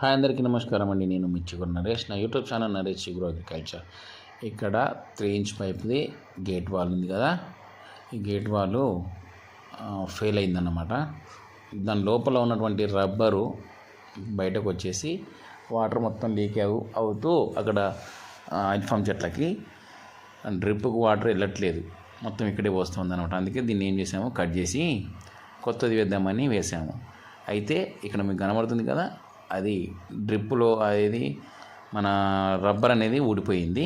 Hi అందరికీ నమస్కారం అండి. నేను మీ చిగురు నరేష్. నా యూట్యూబ్ ఛానల్ నరేష్ చిగురు అగ్రికల్చర్. ఇక్కడ 3 ఇంచ్ పైప్ది గేట్ వాల్ ఉంది కదా, ఈ గేట్ వాల్ ఫెయిల్ అయిందన్నమాట. దాని లోపల ఉన్నటువంటి రబ్బరు బయటకు వచ్చేసి వాటర్ మొత్తం లీక్ అవుతూ అక్కడ ఇన్ఫామ్ చెట్లకి డ్రిప్కు వాటర్ వెళ్ళట్లేదు, మొత్తం ఇక్కడే వస్తుంది అనమాట. అందుకే దీన్ని ఏం చేసాము, కట్ చేసి కొత్తది వేద్దామని వేసాము. అయితే ఇక్కడ మీకు కనబడుతుంది కదా, అది డ్రిప్పులో అది మన రబ్బర్ అనేది ఊడిపోయింది.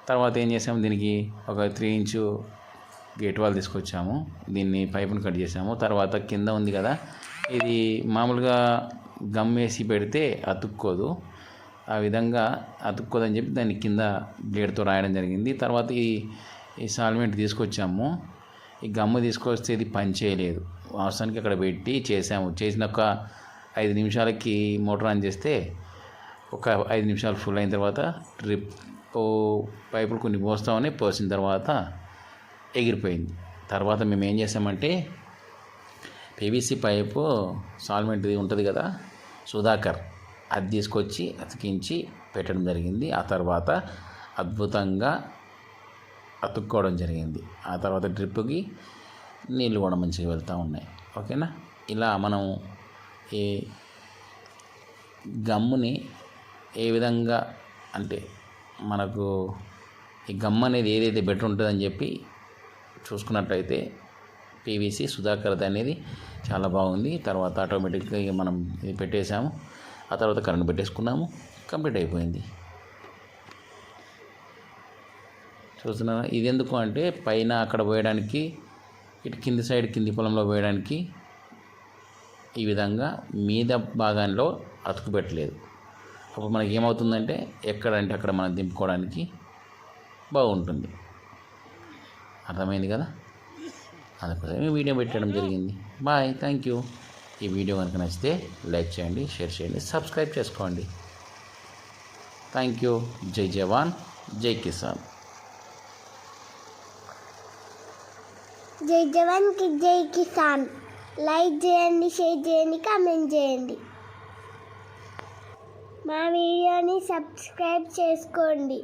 తర్వాత ఏం చేసాము, దీనికి ఒక 3 ఇంచు గేట్ వాల్ తీసుకొచ్చాము, దీన్ని పైపును కట్ చేసాము. తర్వాత కింద ఉంది కదా, ఇది మామూలుగా గమ్ వేసి పెడితే అతుక్కోదు, ఆ విధంగా అతుక్కోదని చెప్పి దాన్ని కింద బ్లేడ్తో రాయడం జరిగింది. తర్వాత ఈ సాల్వెంట్ తీసుకొచ్చాము, ఈ గమ్ము తీసుకొస్తే ఇది పని చేయలేదు, వాస్తవానికి అక్కడ పెట్టి చేసాము. చేసిన ఒక 5 నిమిషాలకి మోటార్ ఆన్ చేస్తే ఒక 5 నిమిషాలు ఫుల్ అయిన తర్వాత డ్రిప్ పైపులు కొన్ని పోసిన తర్వాత ఎగిరిపోయింది. తర్వాత మేము ఏం చేసామంటే పీవీసీ పైపు సాల్వెంట్ది ఉంటుంది కదా, సుధాకర్, అది తీసుకొచ్చి అతికించి పెట్టడం జరిగింది. ఆ తర్వాత అద్భుతంగా అతుక్కోవడం జరిగింది. ఆ తర్వాత డ్రిప్కి నీళ్ళు కూడా మంచిగా వెళ్తూ ఉన్నాయి. ఓకేనా, ఇలా మనం ఈ గమ్ముని ఏ విధంగా అంటే మనకు ఈ గమ్ అనేది ఏదైతే బెటర్ ఉంటుందని చెప్పి చూసుకున్నట్లయితే పీవీసీ సుధాకర్ది అనేది చాలా బాగుంది. తర్వాత ఆటోమేటిక్గా మనం ఇది పెట్టేసాము, ఆ తర్వాత కరెంట్ పెట్టేసుకున్నాము, కంప్లీట్ అయిపోయింది. చూస్తున్నాను, ఇది ఎందుకు అంటే పైన అక్కడ పోయడానికి, ఇటు కింది సైడ్ కింది పొలంలో పోయడానికి ఈ విధంగా మీద భాగంలో అతుకు పెట్టలేదు. అప్పుడు మనకి ఏమవుతుందంటే ఎక్కడంటే అక్కడ మనం దింపుకోవడానికి బాగుంటుంది. అర్థమైంది కదా, అందుకోసం ఈ వీడియో పెట్టడం జరిగింది. Bye, thank you. ఈ వీడియో కనుక నచ్చితే లైక్ చేయండి, షేర్ చేయండి, సబ్స్క్రైబ్ చేసుకోండి. Thank you. జై జవాన్, జై కిసాన్. జై జవాన్కి జై కిసాన్. లైక్ చేయండి, షేర్ చేయండి, కామెంట్ చేయండి. మా వీడియోని సబ్స్క్రైబ్ చేసుకోండి.